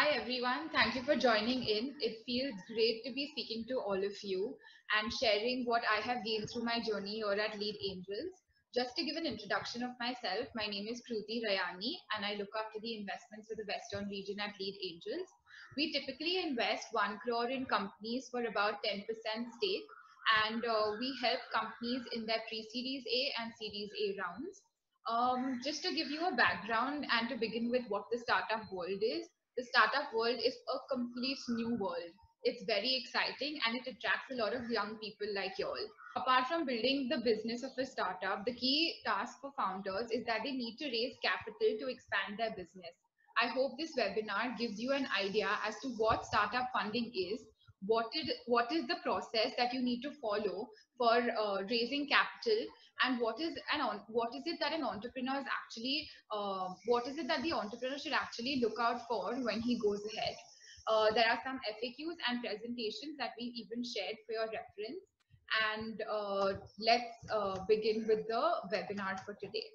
Hi everyone, thank you for joining in. It feels great to be speaking to all of you and sharing what I have gained through my journey here at Lead Angels. Just to give an introduction of myself, my name is Kruti Rayani and I look after the investments for the Western region at Lead Angels. We typically invest 1 crore in companies for about 10% stake, and we help companies in their pre-series A and series A rounds. Just to give you a background and to begin with what the startup world is, the startup world is a complete new world. It's very exciting and it attracts a lot of young people like y'all. Apart from building the business of a startup, the key task for founders is that they need to raise capital to expand their business. I hope this webinar gives you an idea as to what startup funding is, what is the process that you need to follow for raising capital, and what is it that an entrepreneur is actually what is it that the entrepreneur should actually look out for when he goes ahead. There are some FAQs and presentations that we've even shared for your reference, and let's begin with the webinar for today.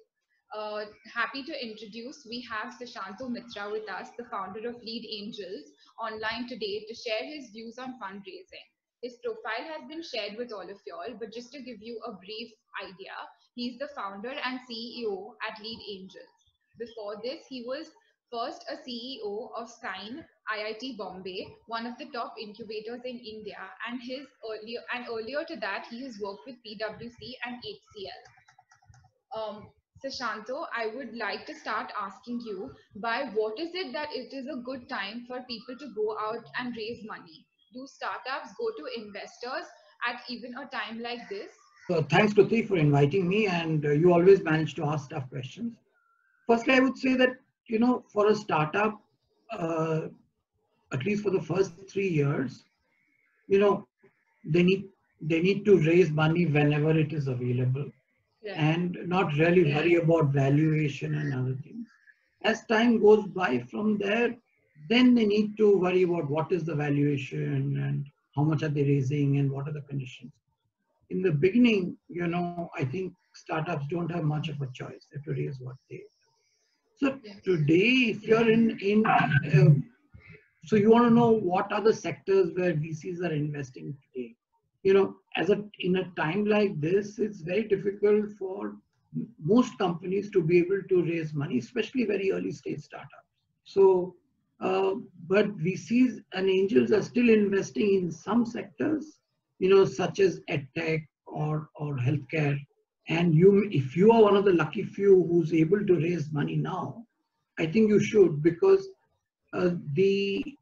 Happy to introduce, we have Sushanto Mitra with us, the founder of Lead Angels, online today to share his views on fundraising. His profile has been shared with all of y'all, but just to give you a brief idea, he's the founder and CEO at Lead Angels. Before this, he was first a CEO of Sign IIT Bombay, one of the top incubators in India, and earlier to that, he has worked with PwC and HCL. Sushanto, I would like to start asking you by what is it that it is a good time for people to go out and raise money? Do startups go to investors at even a time like this? Thanks, Kruti, for inviting me, and you always manage to ask tough questions. Firstly, I would say that, for a startup, at least for the first 3 years, they need to raise money whenever it is available. Yeah. And not really worry about valuation and other things. As time goes by from there, then they need to worry about what is the valuation and how much are they raising and what are the conditions. In the beginning, I think startups don't have much of a choice. They have to raise what they. So today, if you're so you want to know what are the sectors where VCs are investing today. In a time like this, it's very difficult for most companies to be able to raise money, especially very early stage startups. So, but VCs and angels are still investing in some sectors, such as edtech or healthcare. And if you are one of the lucky few who's able to raise money now, I think you should, because this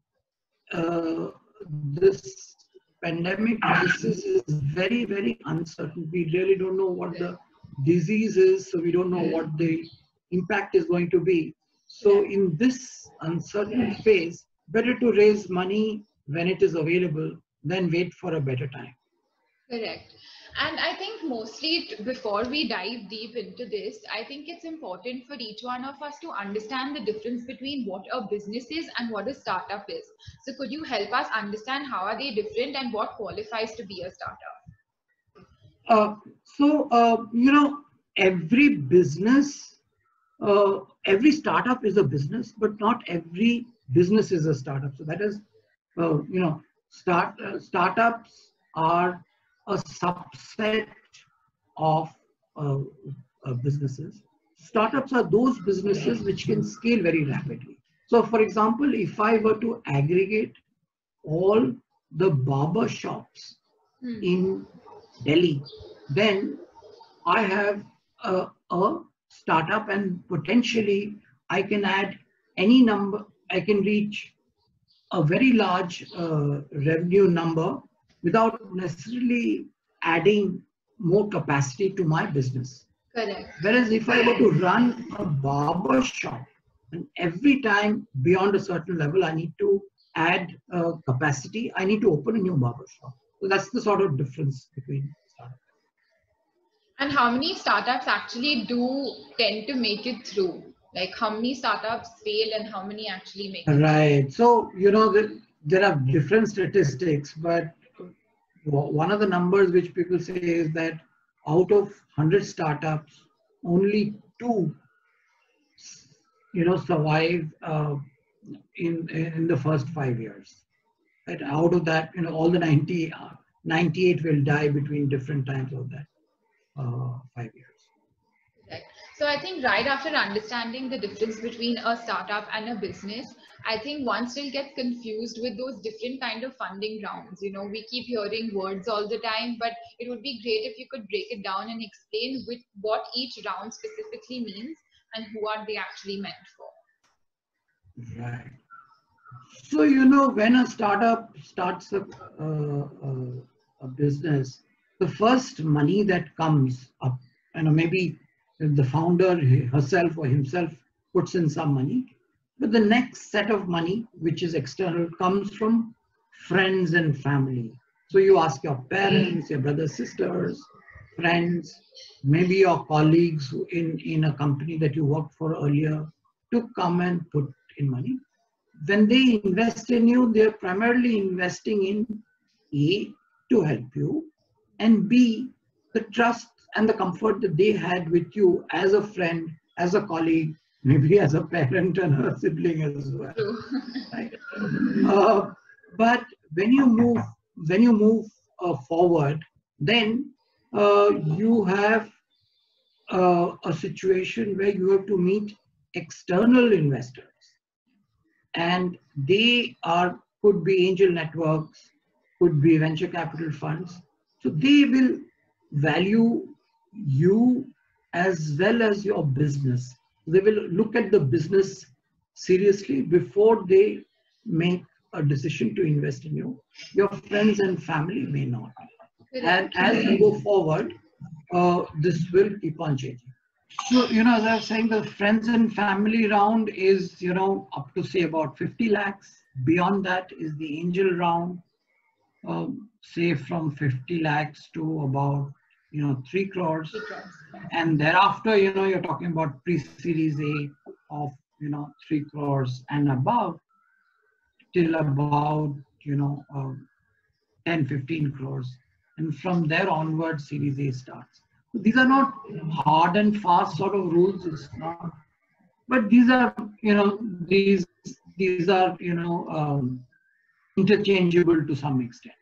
pandemic crisis is very, very uncertain. We really don't know what the disease is, so we don't know what the impact is going to be. So in this uncertain phase, better to raise money when it is available than wait for a better time. Correct. And I think mostly before we dive deep into this, I think it's important for each one of us to understand the difference between what a business is and what a startup is. So could you help us understand how are they different and what qualifies to be a startup? Every business, every startup is a business, but not every business is a startup. So that is, startups are a subset of businesses. Startups are those businesses which can scale very rapidly. So for example, if I were to aggregate all the barber shops in Delhi, then I have a startup, and potentially I can add any number, I can reach a very large revenue number without necessarily adding more capacity to my business. Correct. Whereas if I were to run a barber shop, and every time beyond a certain level, I need to add capacity, I need to open a new barber shop. So that's the sort of difference between startups. And how many startups actually do tend to make it through? Like how many startups fail and how many actually make it through? Right. So, there are different statistics, but one of the numbers which people say is that out of 100 startups, only 2, survive in the first 5 years. Right? Out of that, all the 98 will die between different times of that 5 years. Correct. So I think right after understanding the difference between a startup and a business, I think one still gets confused with those different kind of funding rounds. We keep hearing words all the time, but it would be great if you could break it down and explain what each round specifically means and who are they actually meant for. Right. So, when a startup starts a business, the first money that comes up, maybe the founder herself or himself puts in some money, but the next set of money, which is external, comes from friends and family. So you ask your parents, your brothers, sisters, friends, maybe your colleagues in a company that you worked for earlier to come and put in money. When they invest in you, they're primarily investing in A, to help you, and B, the trust and the comfort that they had with you as a friend, as a colleague, maybe as a parent and a sibling as well. Right? But when you move forward, then you have a situation where you have to meet external investors, and they could be angel networks, could be venture capital funds. So they will value you as well as your business. They will look at the business seriously before they make a decision to invest in you. Your friends and family may not. And as you go forward, this will keep on changing. So, as I was saying, the friends and family round is, up to say about 50 lakhs. Beyond that is the angel round, say from 50 lakhs to about, 3 crores. And thereafter, you're talking about pre-series A of, 3 crores and above till about, 10, 15 crores. And from there onward, series A starts. These are not hard and fast sort of rules. It's not, but these are, these are, interchangeable to some extent.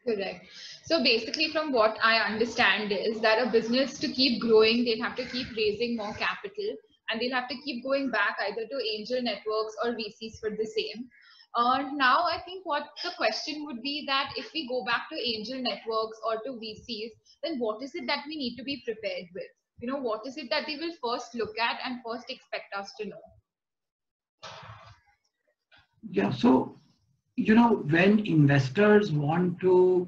Correct. So basically, from what I understand is that a business, to keep growing, they'll have to keep raising more capital, and they'll have to keep going back either to angel networks or VCs for the same. Now, I think what the question would be that if we go back to angel networks or to VCs, then what is it that we need to be prepared with? What is it that they will first look at and first expect us to know? Yeah, so, when investors want to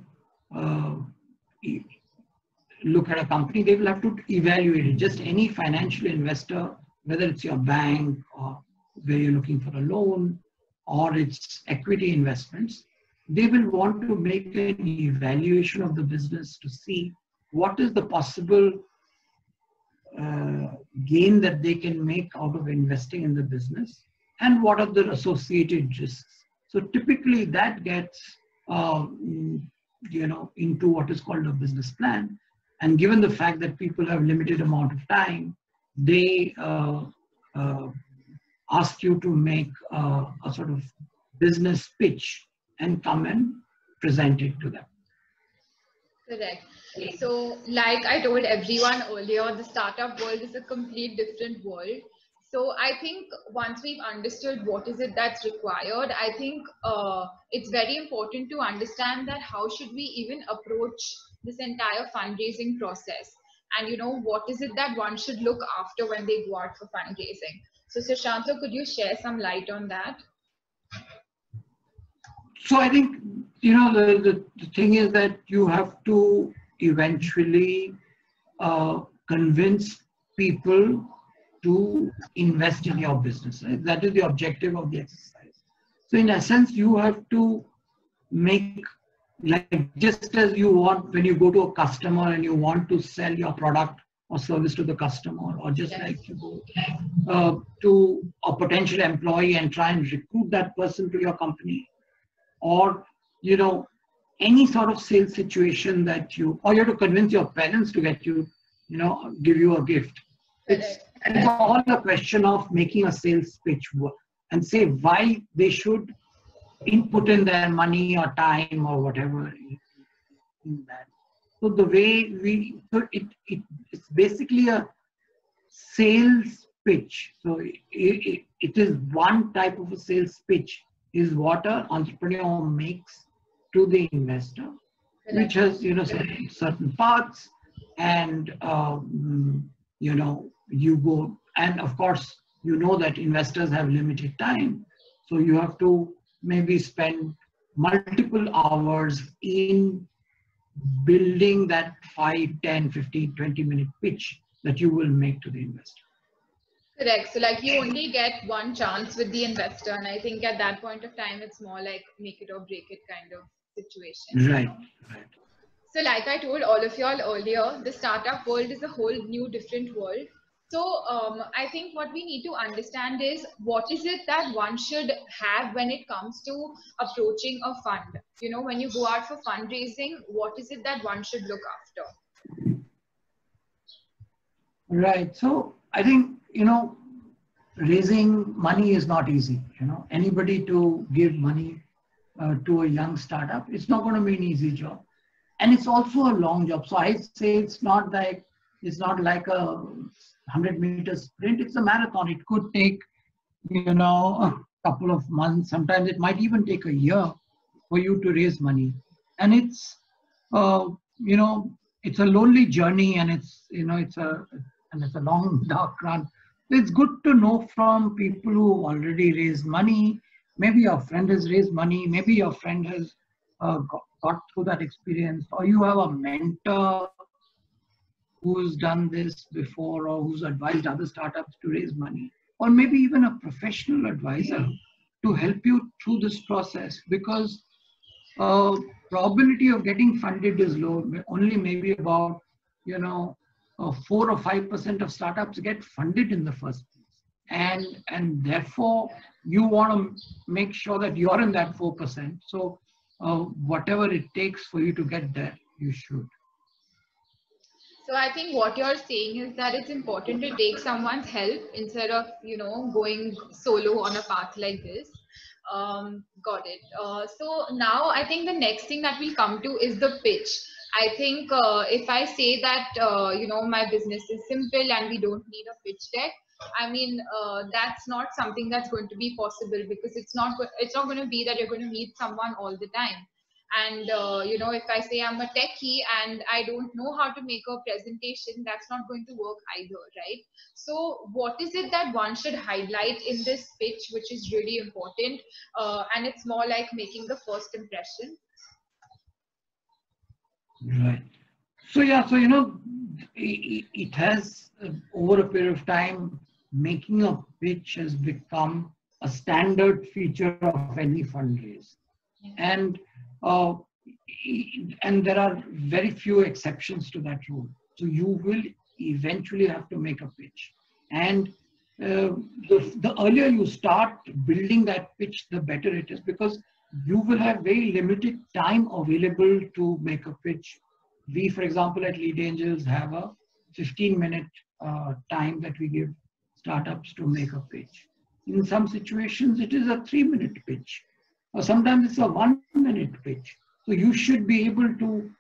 look at a company, they will have to evaluate it. Just any financial investor, whether it's your bank or where you're looking for a loan, or it's equity investments, they will want to make an evaluation of the business to see what is the possible gain that they can make out of investing in the business and what are the associated risks. So typically that gets into what is called a business plan. And given the fact that people have limited amount of time, they ask you to make a sort of business pitch and come and present it to them. Correct. So like I told everyone earlier, the startup world is a complete different world. So I think once we've understood what is it that's required, I think it's very important to understand that how should we even approach this entire fundraising process, and what is it that one should look after when they go out for fundraising. So Sushanto, could you share some light on that? So I think, the thing is that you have to eventually convince people to invest in your business. Right? That is the objective of the exercise. So in essence, you have to make, like just as you want when you go to a customer and you want to sell your product or service to the customer, or just like you go to a potential employee and try and recruit that person to your company, or any sort of sales situation that or you have to convince your parents to get you, give you a gift. It's all a question of making a sales pitch work. and say why they should input in their money or time or whatever in that. So the way it's basically a sales pitch. So it is one type of a sales pitch is what an entrepreneur makes to the investor, which has certain parts, and you go, and of course that investors have limited time, so you have to maybe spend multiple hours in building that 5, 10, 15, 20-minute pitch that you will make to the investor. Correct. So like you only get one chance with the investor, and I think at that point of time it's more like make it or break it kind of situation. Right. So like I told all of y'all earlier, the startup world is a whole new different world. So I think what we need to understand is what is it that one should have when it comes to approaching a fund. When you go out for fundraising, what is it that one should look after? Right. So I think, raising money is not easy. Anybody to give money to a young startup, it's not going to be an easy job. And it's also a long job. So I say it's not like a 100-meter sprint. It's a marathon. It could take, a couple of months. Sometimes it might even take a year for you to raise money. And it's, it's a lonely journey, and it's a long dark run. It's good to know from people who already raised money. Maybe your friend has raised money. Maybe your friend has got through that experience, or you have a mentor who's done this before, or who's advised other startups to raise money, or maybe even a professional advisor to help you through this process, because probability of getting funded is low. Only maybe about 4 or 5% of startups get funded in the first place, and therefore you want to make sure that you're in that 4%. So whatever it takes for you to get there, you should. So I think what you're saying is that it's important to take someone's help instead of, going solo on a path like this. Got it. So now I think the next thing that we'll come to is the pitch. I think if I say that, my business is simple and we don't need a pitch deck, I mean, that's not something that's going to be possible, because it's not going to be that you're going to meet someone all the time. And, if I say I'm a techie and I don't know how to make a presentation, that's not going to work either, right? So what is it that one should highlight in this pitch, which is really important? And it's more like making the first impression. Right. So yeah, so it has over a period of time, making a pitch has become a standard feature of any fundraise, and there are very few exceptions to that rule. So you will eventually have to make a pitch, and the earlier you start building that pitch, the better it is, because you will have very limited time available to make a pitch. We, for example, at Lead Angels have a 15-minute time that we give startups to make a pitch. In some situations, it is a 3-minute pitch, or sometimes it's a 1-minute pitch. So you should be able to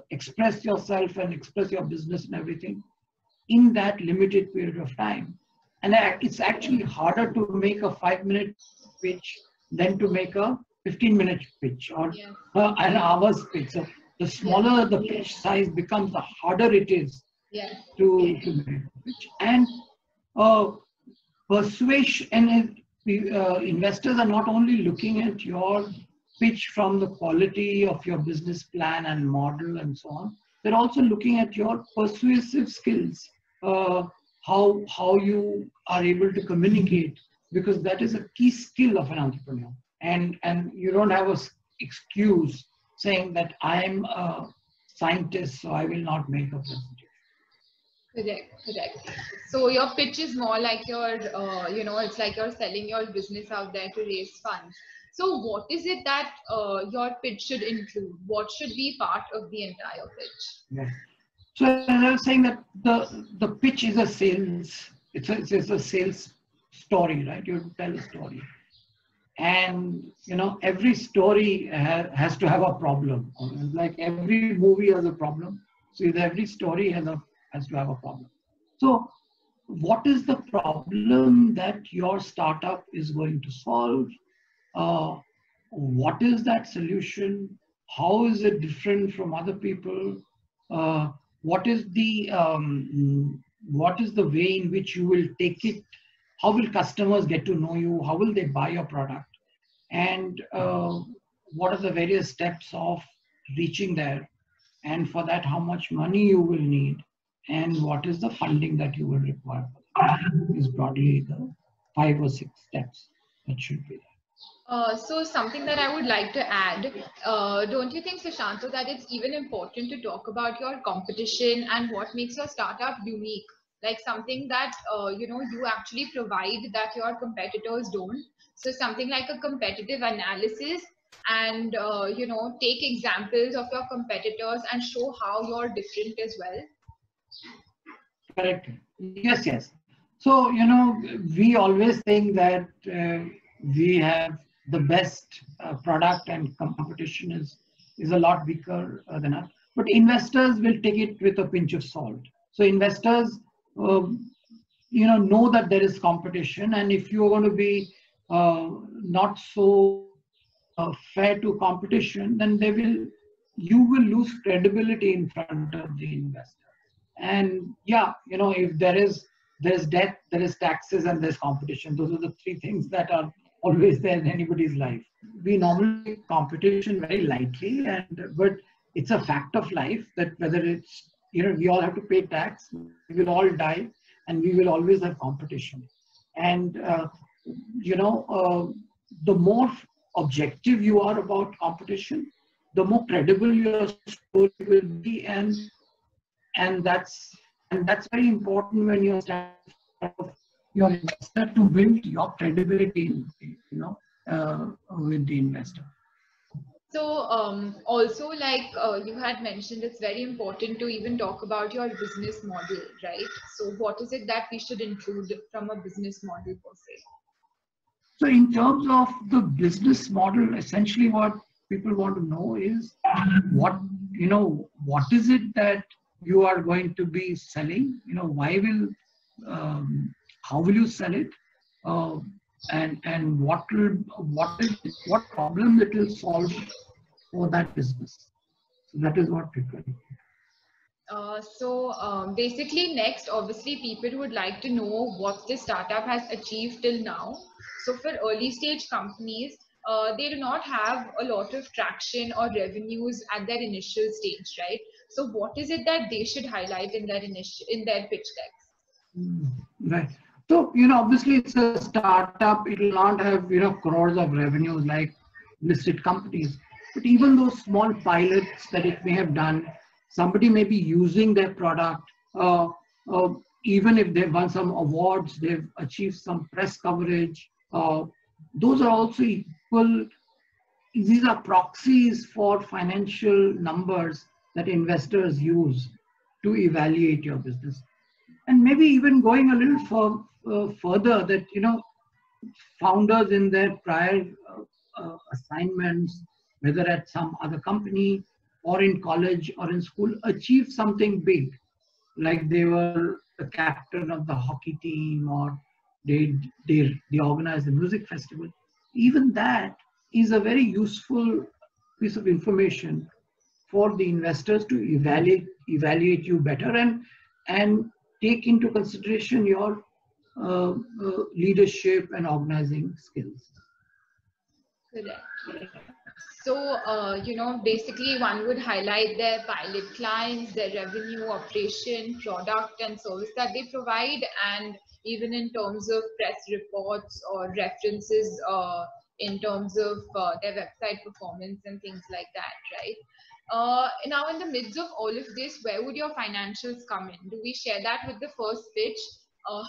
express yourself and express your business and everything in that limited period of time. And it's actually harder to make a 5-minute pitch than to make a 15-minute pitch or an hour's pitch. So the smaller the pitch size becomes, the harder it is to make a pitch. And persuasion, and investors are not only looking at your pitch from the quality of your business plan and model and so on, they're also looking at your persuasive skills, how you are able to communicate, because that is a key skill of an entrepreneur. And you don't have an excuse saying that I'm a scientist, so I will not make a presentation. Correct. So your pitch is more like your, it's like you're selling your business out there to raise funds. So what is it that your pitch should include? What should be part of the entire pitch? Yeah. So as I was saying that the pitch is a sales, it's a sales story, right? You tell a story. And every story has to have a problem. Like every movie has a problem. So every story has to have a problem. So what is the problem that your startup is going to solve? uh, what is that solution? How is it different from other people? uh, what is the way in which you will take it? How will customers get to know you? How will they buy your product? And what are the various steps of reaching there? And for that, how much money you will need? And what is the funding that you will require? Is broadly the 5 or 6 steps that should be there. So something that I would like to add, don't you think, Sushanto, that it's even important to talk about your competition and what makes your startup unique? Like something that you actually provide that your competitors don't. So something like a competitive analysis, and take examples of your competitors and show how you're different as well. Correct. Yes, yes. So, we always think that we have the best product and competition is a lot weaker than us. But investors will take it with a pinch of salt. So investors, know that there is competition, and if you are going to be not so fair to competition, then you will lose credibility in front of the investor. And yeah, if there's debt, there is taxes, and there's competition. Those are the three things that are always there in anybody's life. We normally take competition very lightly, but it's a fact of life that whether it's, we all have to pay tax, we will all die, and we will always have competition. And the more objective you are about competition, the more credible your story will be. And that's very important when you're standing in front of your investor, to build your credibility, with the investor. So, also, like you had mentioned, it's very important to even talk about your business model, right? So, what is it that we should include from a business model per se? So in terms of the business model, essentially what people want to know is what is it that you are going to be selling? How will you sell it? Uh, and what problem it will solve for that business. So that is what people. Basically, next, obviously, people would like to know what the startup has achieved till now. So, for early stage companies, they do not have a lot of traction or revenues at their initial stage, right? So, what is it that they should highlight in their pitch decks? Right. So, obviously it's a startup. It will not have, crores of revenues like listed companies. But even those small pilots that it may have done, somebody may be using their product. Uh, uh, Even if they've won some awards, they've achieved some press coverage. Those are also equal. These are proxies for financial numbers that investors use to evaluate your business. And maybe even going a little further, that founders in their prior assignments, whether at some other company or in college or in school, achieved something big, like they were the captain of the hockey team, or they organized the music festival. Even that is a very useful piece of information for the investors to evaluate you better, and take into consideration your leadership and organizing skills. Correct. So, basically one would highlight their pilot clients, their revenue, operation, product and service that they provide, and even in terms of press reports or references in terms of their website performance and things like that, right? Now, in the midst of all of this, where would your financials come in? Do we share that with the first pitch?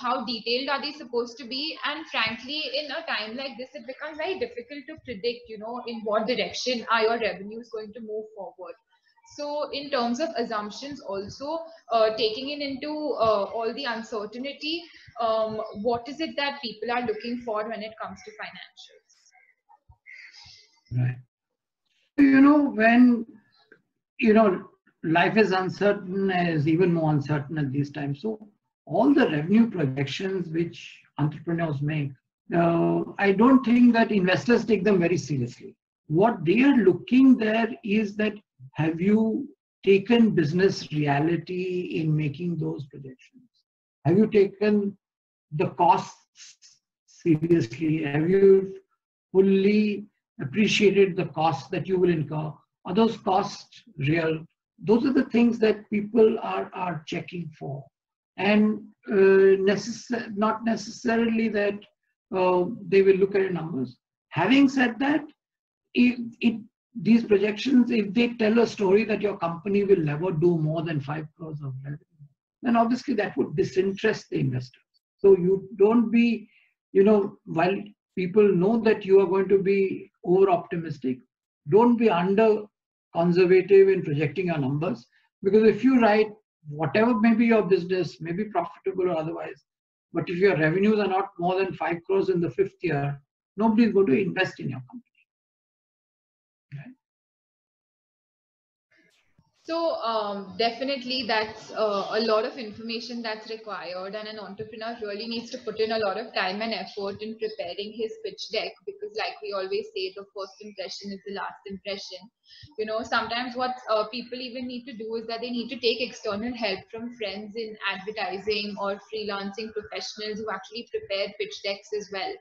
How detailed are they supposed to be? And frankly, in a time like this, it becomes very difficult to predict, in what direction are your revenues going to move forward. So in terms of assumptions also, taking it into all the uncertainty, what is it that people are looking for when it comes to financials? Right. When, life is uncertain, is even more uncertain at these times. So all the revenue projections which entrepreneurs make, I don't think that investors take them very seriously. What they are looking there is that, have you taken business reality in making those projections? Have you taken the costs seriously? Have you fully appreciated the costs that you will incur? Are those costs real? Those are the things that people are checking for. And not necessarily that they will look at your numbers. Having said that, these projections, if they tell a story that your company will never do more than 5 crores of revenue, then obviously that would disinterest the investor. So you don't be, while people know that you are going to be over optimistic, don't be under conservative in projecting your numbers. Because if you write whatever may be your business, may be profitable or otherwise, but if your revenues are not more than 5 crores in the fifth year, nobody is going to invest in your company. Right? So definitely that's a lot of information that's required, and an entrepreneur really needs to put in a lot of time and effort in preparing his pitch deck, because like we always say, the first impression is the last impression. Sometimes what people even need to do is that they need to take external help from friends in advertising or freelancing professionals who actually prepare pitch decks as well.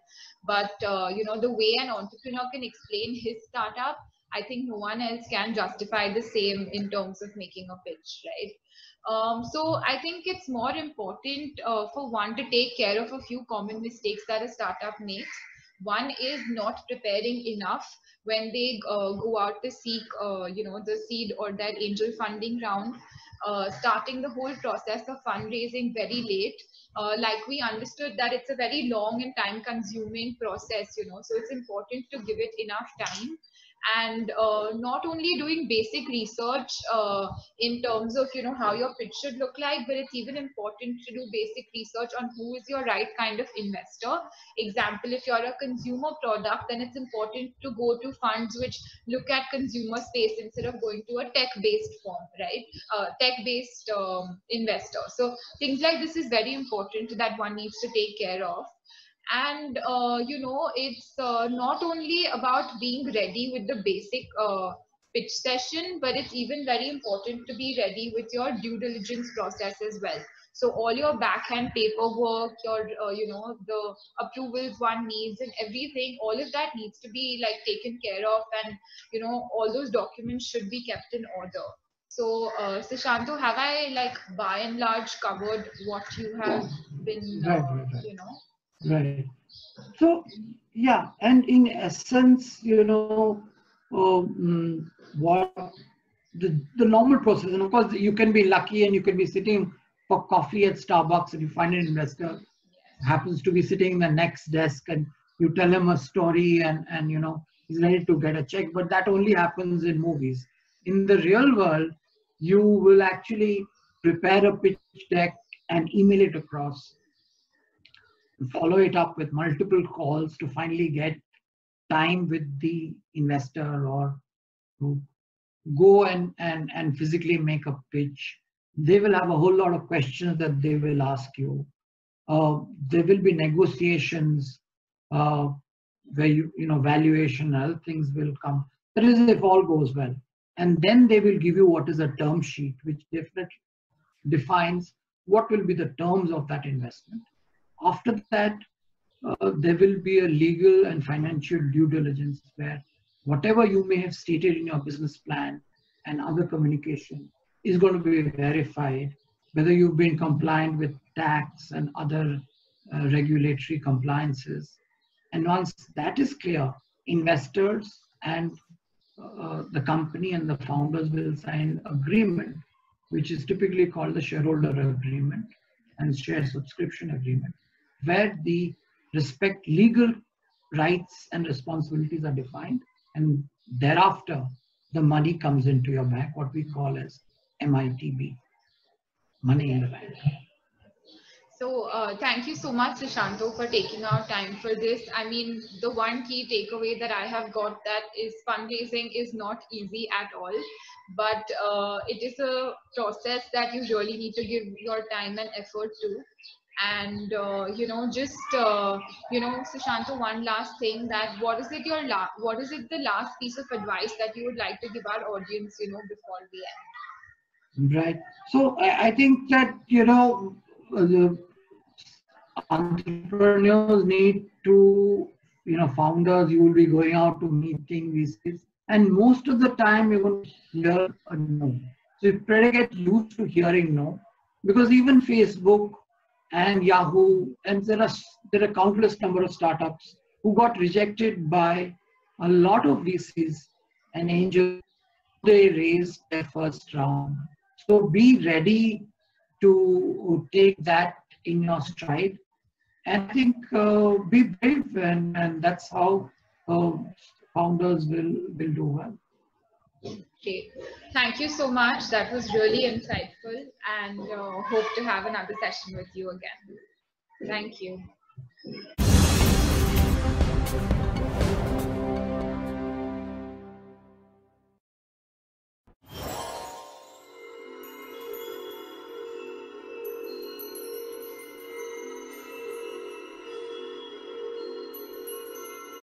But the way an entrepreneur can explain his startup, I think no one else can justify the same in terms of making a pitch, right? So I think it's more important for one to take care of a few common mistakes that a startup makes. One is not preparing enough when they go out to seek, the seed or that angel funding round. Starting the whole process of fundraising very late. Like we understood that it's a very long and time consuming process, so it's important to give it enough time. And not only doing basic research in terms of how your pitch should look like, but it's even important to do basic research on who is your right kind of investor. Example, if you're a consumer product, then it's important to go to funds which look at consumer space instead of going to a tech based firm, right? Tech based investor. So things like this is very important that one needs to take care of. And it's not only about being ready with the basic pitch session, but it's even very important to be ready with your due diligence process as well. So all your backhand paperwork, your the approvals one needs and everything, all of that needs to be like taken care of, and all those documents should be kept in order. So Sushanto, have I like by and large covered what you have been Right, right, right. you know Right. So, yeah, and in essence, what the normal process, and of course, you can be lucky and you can be sitting for coffee at Starbucks and you find an investor happens to be sitting in the next desk and you tell him a story and he's ready to get a check, but that only happens in movies. In the real world, you will actually prepare a pitch deck and email it across, follow it up with multiple calls to finally get time with the investor or to go and physically make a pitch. They will have a whole lot of questions that they will ask you. There will be negotiations uh, where valuation and other things will come. That is if all goes well. And then they will give you what is a term sheet, which definitely defines what will be the terms of that investment. After that, there will be a legal and financial due diligence where whatever you may have stated in your business plan and other communication is going to be verified, whether you've been compliant with tax and other regulatory compliances. And once that is clear, investors and the company and the founders will sign agreement, which is typically called the shareholder agreement and share subscription agreement, where the respect legal rights and responsibilities are defined, and thereafter the money comes into your bank, what we call as MITB, money in the bank. So thank you so much, Sushanto, for taking our time for this. I mean, the one key takeaway that I have got that is fundraising is not easy at all, but it is a process that you really need to give your time and effort to. And Sushanto, one last thing, that what is it the last piece of advice that you would like to give our audience, before we Right. So I think that, the entrepreneurs need to, founders, you will be going out to meeting VCs, and most of the time you're going to hear a no. So you better get used to hearing no, because even Facebook and Yahoo, and there are countless number of startups who got rejected by a lot of VCs and angels before they raised their first round. So be ready to take that in your stride. And I think be brave, and that's how founders will do well. Okay. Thank you so much. That was really insightful, and hope to have another session with you again. Thank you.